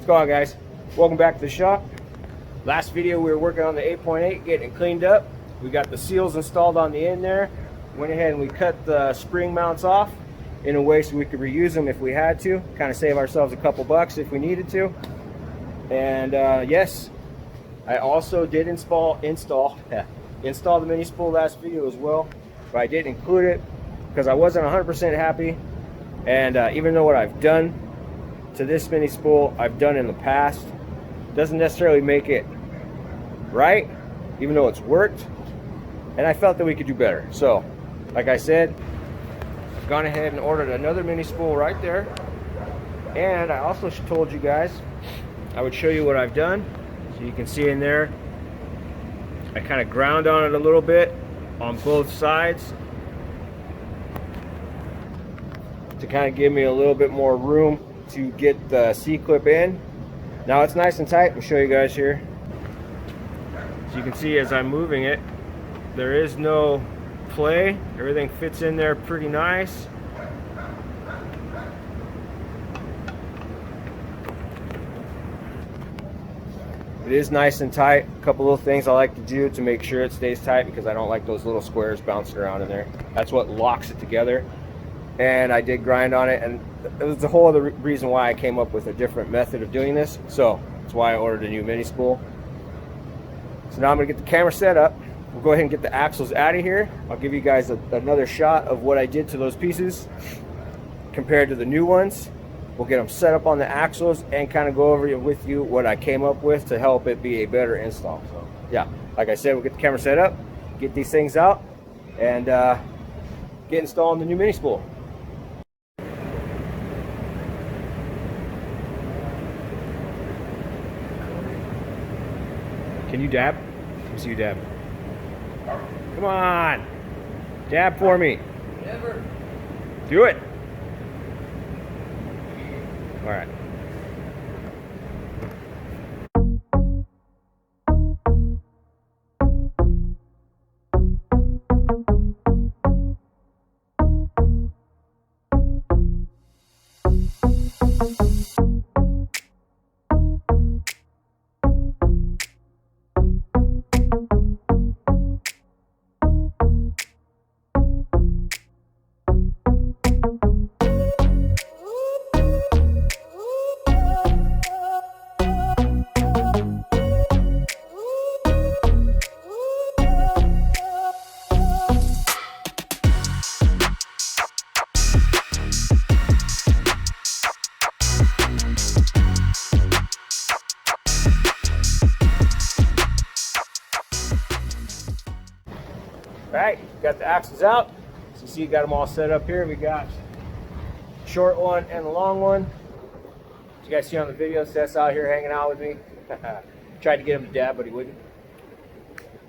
What's going on, guys? Welcome back to the shop. Last video we were working on the 8.8, getting it cleaned up. We got the seals installed on the end there. Went ahead and we cut the spring mounts off in a way so we could reuse them if we had to. Kind of save ourselves a couple bucks if we needed to. And yes, I also did install the mini spool last video as well, but I didn't include it because I wasn't 100% happy. And even though what I've done to this mini spool I've done in the past, doesn't necessarily make it right, even though it's worked, and I felt that we could do better. So like I said, I've gone ahead and ordered another mini spool right there. And I also told you guys I would show you what I've done. So you can see in there, I kind of ground on it a little bit on both sides to kind of give me a little bit more room to get the C-clip in. Now it's nice and tight. I'll show you guys here. So you can see as I'm moving it, there is no play. Everything fits in there pretty nice. It is nice and tight. A couple little things I like to do to make sure it stays tight, because I don't like those little squares bouncing around in there. That's what locks it together. And I did grind on it, and it was the whole other reason why I came up with a different method of doing this. So that's why I ordered a new mini spool. So now I'm gonna get the camera set up. We'll go ahead and get the axles out of here. I'll give you guys another shot of what I did to those pieces compared to the new ones. We'll get them set up on the axles and kind of go over with you what I came up with to help it be a better install. So yeah, like I said, we'll get the camera set up, get these things out, and get installing the new mini spool. Can you dab? Let me see you dab. Come on, dab for me. Never. Do it. All right. Alright, got the axles out. So you see, got them all set up here. We got the short one and the long one. As you guys see on the video, Seth's out here hanging out with me. Tried to get him to dab, but he wouldn't.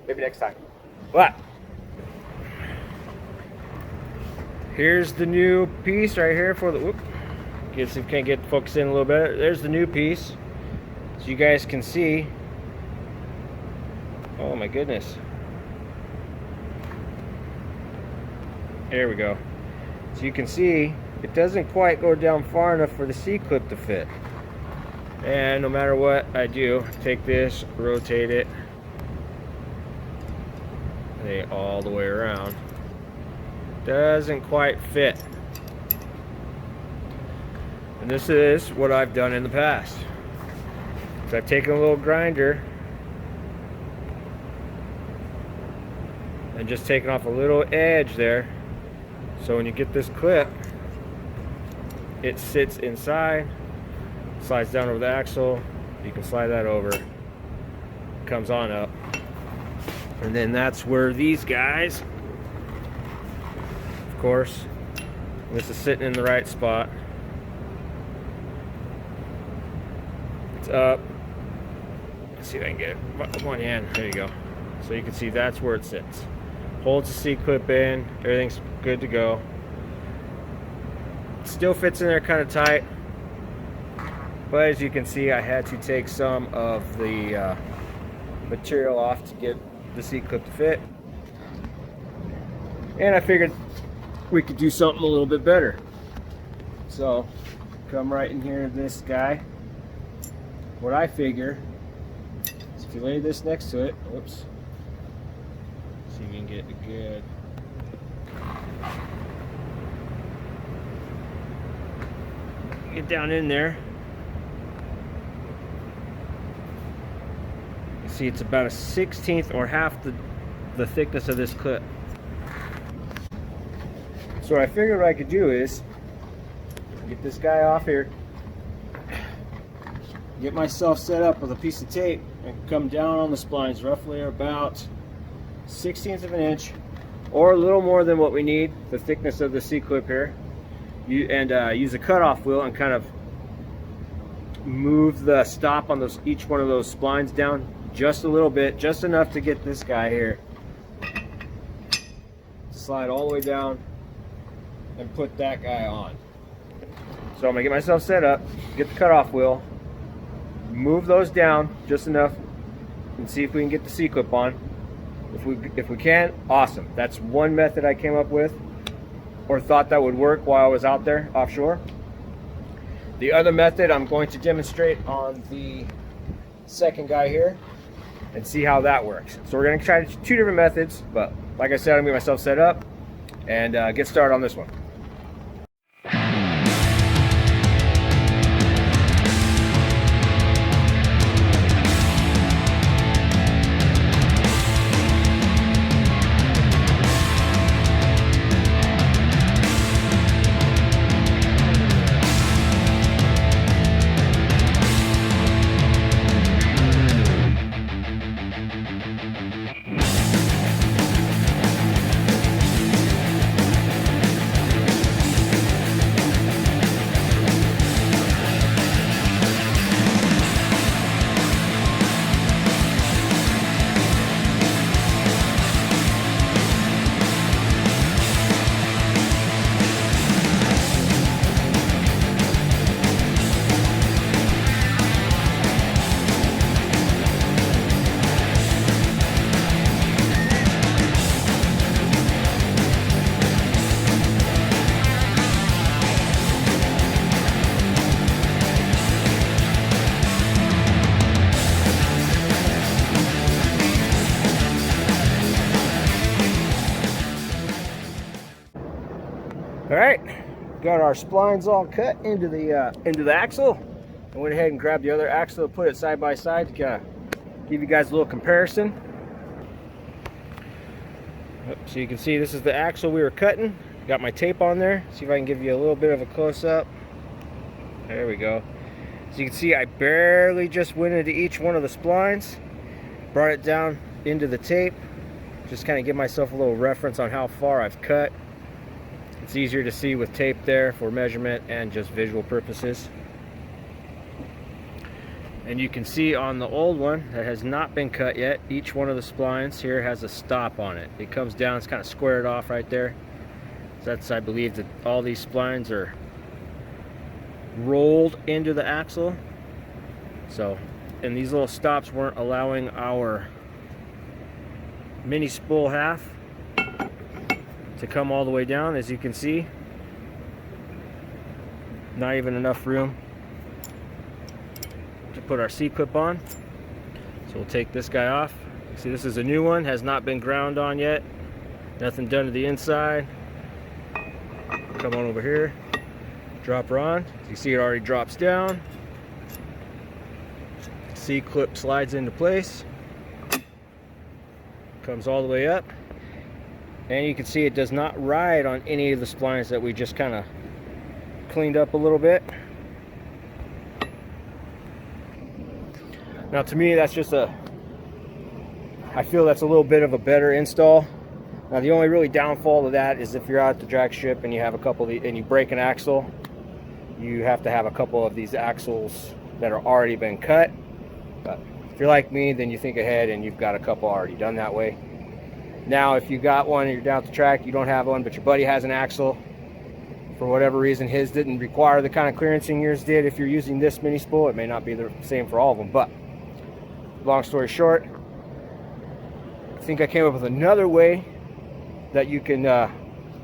Maybe next time. But here's the new piece right here for the whoop. Guess if we can't get the focus in a little bit. There's the new piece. So you guys can see. Oh my goodness. There we go. So you can see it doesn't quite go down far enough for the C-clip to fit. And no matter what I do, take this, rotate it, all the way around, doesn't quite fit. And this is what I've done in the past. So I've taken a little grinder and just taken off a little edge there. So when you get this clip, it sits inside, slides down over the axle. You can slide that over, comes on up, and then that's where these guys, of course, this is sitting in the right spot. It's up. Let's see if I can get it. One hand. There you go. So you can see that's where it sits. Holds the C-clip in. Everything's good to go. Still fits in there kind of tight, but as you can see, I had to take some of the material off to get the C-clip to fit, and I figured we could do something a little bit better. So come right in here, this guy, what I figure is if you lay this next to it, whoops, see if you can get it good. Get down in there. You see it's about a 1/16 or half the thickness of this clip. So what I figured what I could do is get this guy off here, get myself set up with a piece of tape, and come down on the splines roughly about 1/16 of an inch, or a little more than what we need, the thickness of the C-clip here. Use a cutoff wheel and kind of move the stop on each one of those splines down just a little bit, just enough to get this guy here to slide all the way down and put that guy on. So I'm gonna get myself set up, get the cutoff wheel, move those down just enough, and see if we can get the C-clip on. If we can, awesome. That's one method I came up with, or thought that would work while I was out there offshore. The other method I'm going to demonstrate on the second guy here and see how that works. So we're going to try two different methods, but like I said, I'm going to get myself set up and get started on this one. All right, got our splines all cut into the axle. I went ahead and grabbed the other axle, put it side by side to kind of give you guys a little comparison. So you can see this is the axle we were cutting. Got my tape on there. See if I can give you a little bit of a close-up. There we go. So you can see I barely just went into each one of the splines, brought it down into the tape, just kind of give myself a little reference on how far I've cut. It's easier to see with tape there for measurement and just visual purposes. And you can see on the old one that has not been cut yet, each one of the splines here has a stop on it. It comes down, it's kind of squared off right there. So that's, I believe, that all these splines are rolled into the axle. So, and these little stops weren't allowing our mini spool half to come all the way down. As you can see, not even enough room to put our C-clip on. So we'll take this guy off. See, this is a new one, has not been ground on yet, nothing done to the inside. Come on over here, drop her on. You see it already drops down. C-clip slides into place, comes all the way up. And you can see it does not ride on any of the splines that we just kind of cleaned up a little bit. Now to me, that's just I feel that's a little bit of a better install. Now the only really downfall of that is if you're out at the drag strip and you have a couple of and you break an axle, you have to have a couple of these axles that are already been cut. But if you're like me, then you think ahead and you've got a couple already done that way. Now, if you got one and you're down at the track, you don't have one, but your buddy has an axle, for whatever reason, his didn't require the kind of clearancing yours did. If you're using this mini spool, it may not be the same for all of them, but long story short, I think I came up with another way that you can, that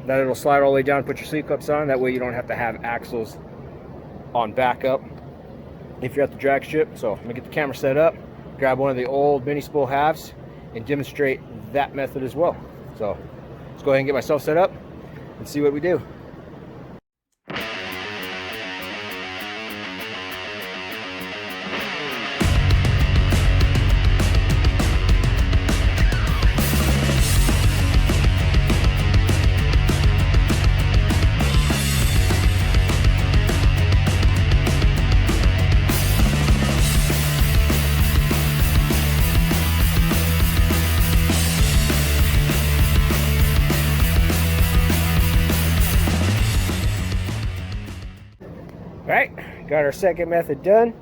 it'll slide all the way down and put your C-clips on. That way you don't have to have axles on backup. if you're at the drag strip. So I'm gonna get the camera set up, grab one of the old mini spool halves, and demonstrate that method as well. So let's go ahead and get myself set up and see what we do. Alright, got our second method done.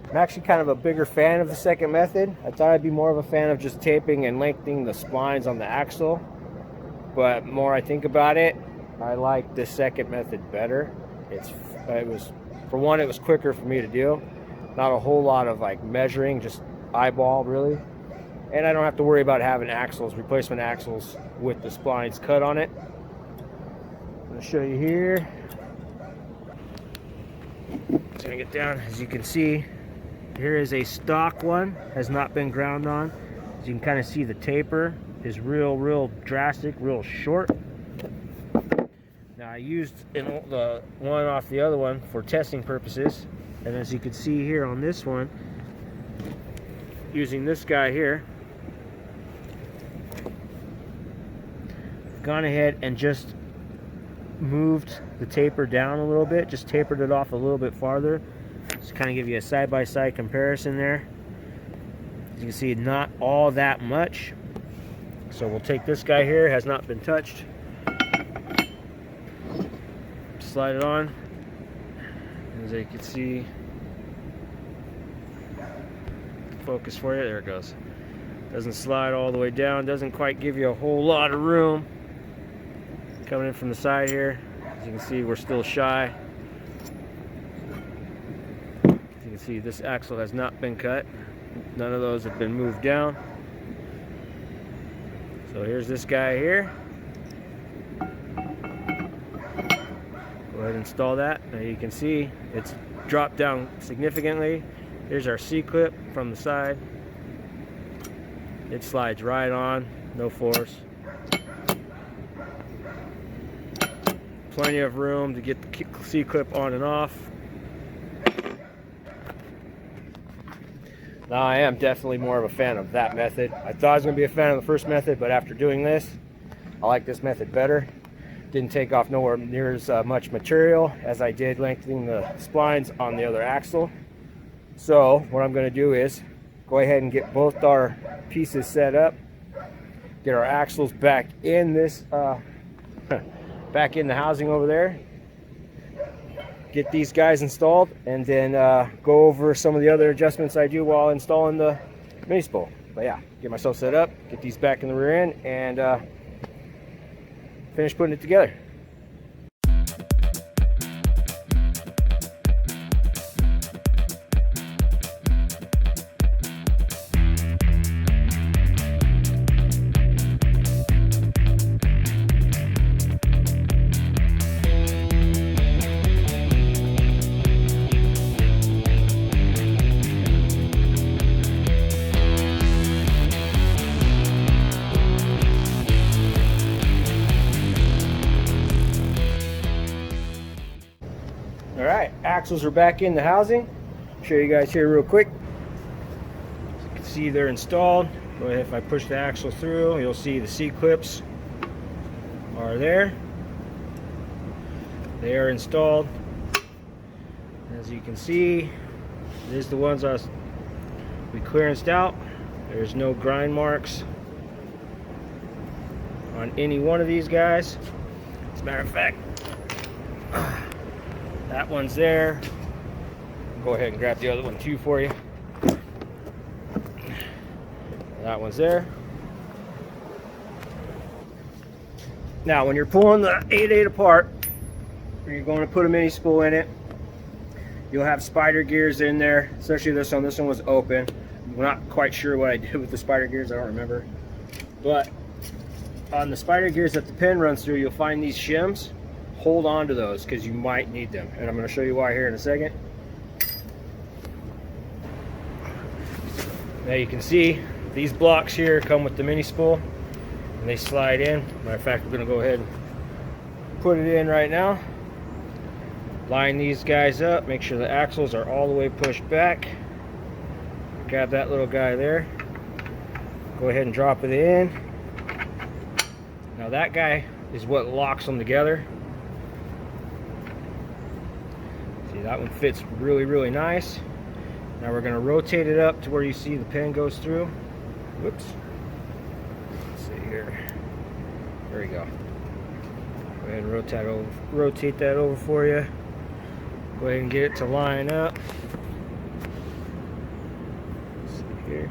I'm actually kind of a bigger fan of the second method. I thought I'd be more of a fan of just taping and lengthening the splines on the axle. But more I think about it, I like the second method better. It was quicker for me to do. Not a whole lot of like measuring, just eyeball really. And I don't have to worry about having replacement axles with the splines cut on it. I'm going to show you here. It's gonna get down. As you can see, here is a stock one, has not been ground on. As you can kind of see, the taper is real drastic, real short. Now I used the one off the other one for testing purposes, and as you can see here on this one, using this guy here, gone ahead and just moved the taper down a little bit, just tapered it off a little bit farther, just kind of give you a side-by-side comparison there. As you can see, not all that much. So we'll take this guy here, has not been touched, slide it on. As you can see, focus for you, there it goes. Doesn't slide all the way down, doesn't quite give you a whole lot of room. Coming in from the side here, as you can see, we're still shy. As you can see, this axle has not been cut. None of those have been moved down. So here's this guy here. Go ahead and install that. Now you can see it's dropped down significantly. Here's our C-clip from the side. It slides right on, no force. Plenty of room to get the C-clip on and off. Now I am definitely more of a fan of that method. I thought I was going to be a fan of the first method, but after doing this, I like this method better. Didn't take off nowhere near as much material as I did lengthening the splines on the other axle. So what I'm going to do is go ahead and get both our pieces set up, get our axles back in this back in the housing over there, get these guys installed, and then go over some of the other adjustments I do while installing the mini spool. But yeah, get myself set up, get these back in the rear end, and finish putting it together. Alright, axles are back in the housing. Show you guys here real quick. As you can see, they're installed. Go ahead, if I push the axle through, you'll see the C-clips are there. They are installed. As you can see, these are the ones we clearanced out. There's no grind marks on any one of these guys. As a matter of fact, that one's there. Go ahead and grab the other one too for you. That one's there. Now when you're pulling the 8.8 apart, and you're going to put a mini spool in it, you'll have spider gears in there, especially this one. This one was open. I'm not quite sure what I did with the spider gears, I don't remember. But on the spider gears that the pin runs through, you'll find these shims. Hold on to those because you might need them, and I'm going to show you why here in a second. Now you can see these blocks here come with the mini spool and they slide in. Matter of fact, we're going to go ahead and put it in right now. Line these guys up, make sure the axles are all the way pushed back. Grab that little guy there. Go ahead and drop it in. Now that guy is what locks them together. See, that one fits really, really nice. Now we're going to rotate it up to where you see the pin goes through. Whoops. Let's see here. There we go. Go ahead and rotate that over for you. Go ahead and get it to line up. Let's see here.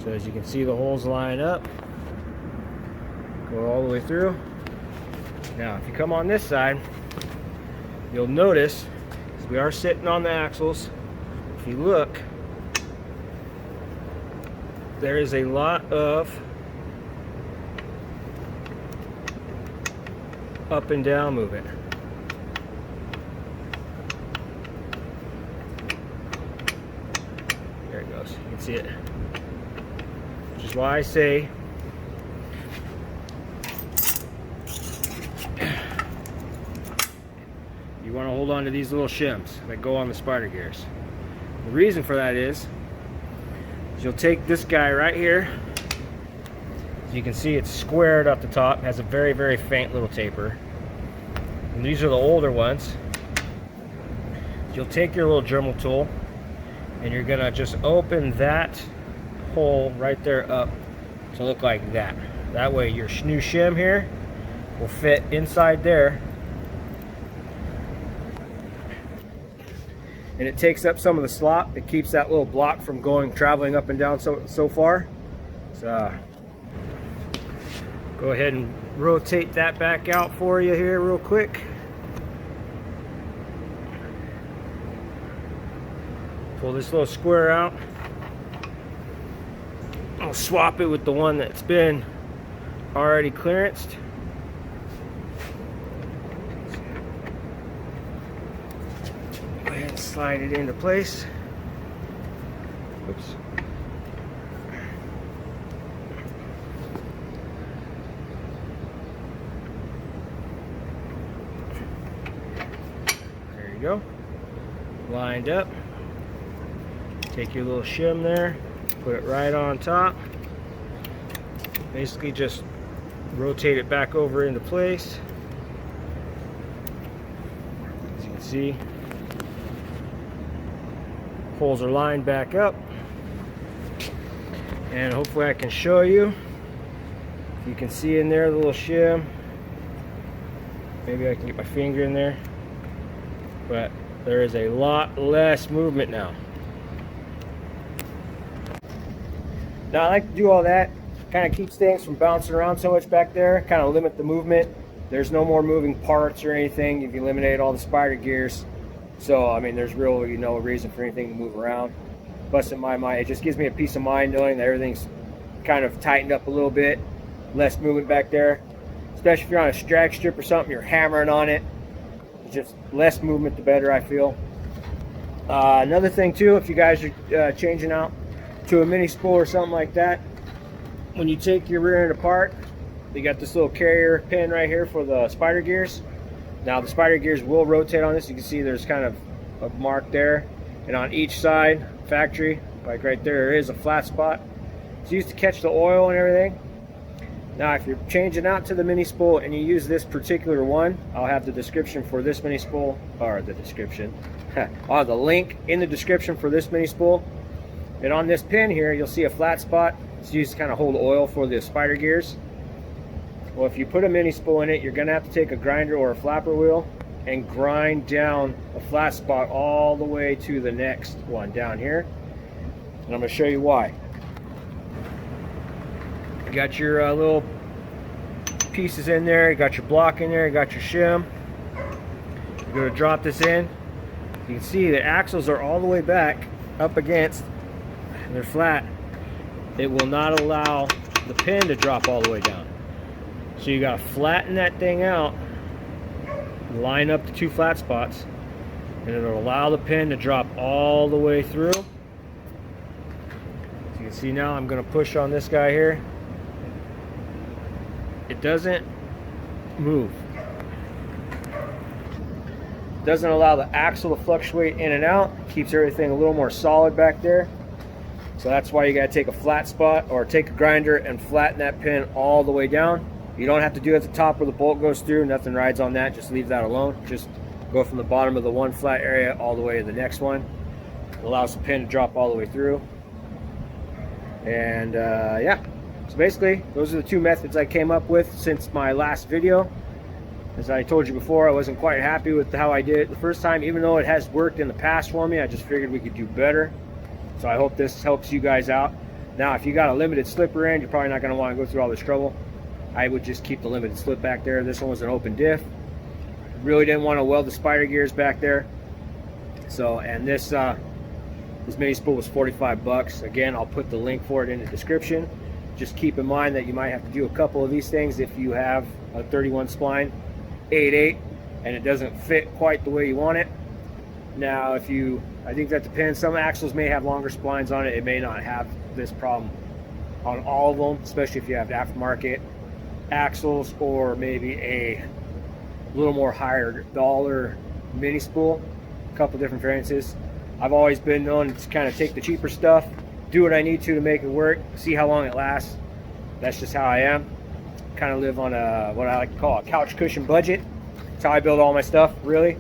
So as you can see, the holes line up. Go all the way through. Now if you come on this side, you'll notice we are sitting on the axles. If you look, there is a lot of up and down movement. There it goes. You can see it. Which is why I say you want to hold on to these little shims that go on the spider gears. The reason for that is you'll take this guy right here. As you can see, it's squared up the top, has a very, very faint little taper. And these are the older ones. You'll take your little Dremel tool and you're gonna just open that hole right there up to look like that. That way your new shim here will fit inside there. And it takes up some of the slop. It keeps that little block from traveling up and down so far. So go ahead and rotate that back out for you here real quick. Pull this little square out. I'll swap it with the one that's been already clearanced. And slide it into place. Oops. There you go. Lined up. Take your little shim there, put it right on top. Basically just rotate it back over into place. As you can see, holes are lined back up, and hopefully I can show you. You can see in there the little shim. Maybe I can get my finger in there, but there is a lot less movement now. Now I like to do all that, kind of keeps things from bouncing around so much back there, kind of limit the movement. There's no more moving parts or anything. You've eliminated all the spider gears. So, I mean, there's really no reason for anything to move around. Plus, in my mind, it just gives me a peace of mind knowing that everything's kind of tightened up a little bit. Less movement back there. Especially if you're on a drag strip or something, you're hammering on it. It's just less movement, the better, I feel. Another thing, too, if you guys are changing out to a mini spool or something like that, when you take your rear end apart, you got this little carrier pin right here for the spider gears. Now the spider gears will rotate on this. You can see there's kind of a mark there, and on each side, factory, like right there is a flat spot. It's used to catch the oil and everything. Now if you're changing out to the mini spool and you use this particular one, I'll have the description for this mini spool, or the description, I'll have the link in the description for this mini spool. And on this pin here, you'll see a flat spot. It's used to kind of hold oil for the spider gears. Well, if you put a mini spool in it, you're going to have to take a grinder or a flapper wheel and grind down a flat spot all the way to the next one down here. And I'm going to show you why. You got your little pieces in there, you got your block in there, you got your shim. You're going to drop this in. You can see the axles are all the way back up against, and they're flat. It will not allow the pin to drop all the way down. So you got to flatten that thing out, line up the two flat spots, and it'll allow the pin to drop all the way through. See, now I'm going to push on this guy here. It doesn't move. Doesn't allow the axle to fluctuate in and out. Keeps everything a little more solid back there. So that's why you got to take a flat spot or take a grinder and flatten that pin all the way down. You don't have to do it at the top where the bolt goes through. Nothing rides on that. Just leave that alone. Just go from the bottom of the one flat area all the way to the next one. It allows the pin to drop all the way through. And yeah, so basically those are the two methods I came up with since my last video. As I told you before, I wasn't quite happy with how I did it the first time. Even though it has worked in the past for me, I just figured we could do better. So I hope this helps you guys out. Now, if you got a limited slipper end, you're probably not going to want to go through all this trouble. I would just keep the limited slip back there. This one was an open diff. Really didn't want to weld the spider gears back there. So, and this mini spool was 45 bucks. Again, I'll put the link for it in the description. Just keep in mind that you might have to do a couple of these things if you have a 31 spline 8/8 and it doesn't fit quite the way you want it. Now, I think that depends. Some axles may have longer splines on it. It may not have this problem on all of them, especially if you have aftermarket axles or maybe a little more higher dollar mini spool. A couple different variances. I've always been known to kind of take the cheaper stuff, do what I need to make it work, see how long it lasts. That's just how I am. Kind of live on a what I like to call a couch cushion budget. That's how I build all my stuff, really.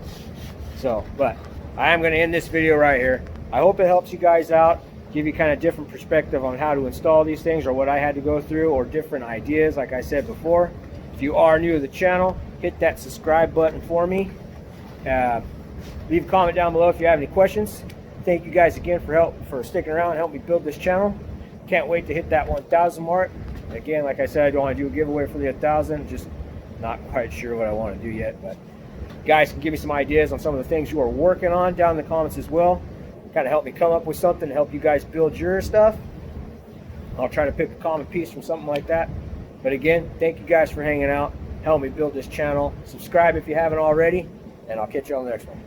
So, but I am going to end this video right here. I hope it helps you guys out, give you kind of different perspective on how to install these things or what I had to go through or different ideas, like I said before. If you are new to the channel, hit that subscribe button for me. Leave a comment down below if you have any questions. Thank you guys again for sticking around and helping me build this channel. Can't wait to hit that 1,000 mark. Again, like I said, I don't want to do a giveaway for the 1,000. Just not quite sure what I want to do yet. But guys can give me some ideas on some of the things you are working on down in the comments as well. Kind of help me come up with something to help you guys build your stuff. I'll try to pick a common piece from something like that. But again, thank you guys for hanging out. Help me build this channel. Subscribe if you haven't already. And I'll catch you on the next one.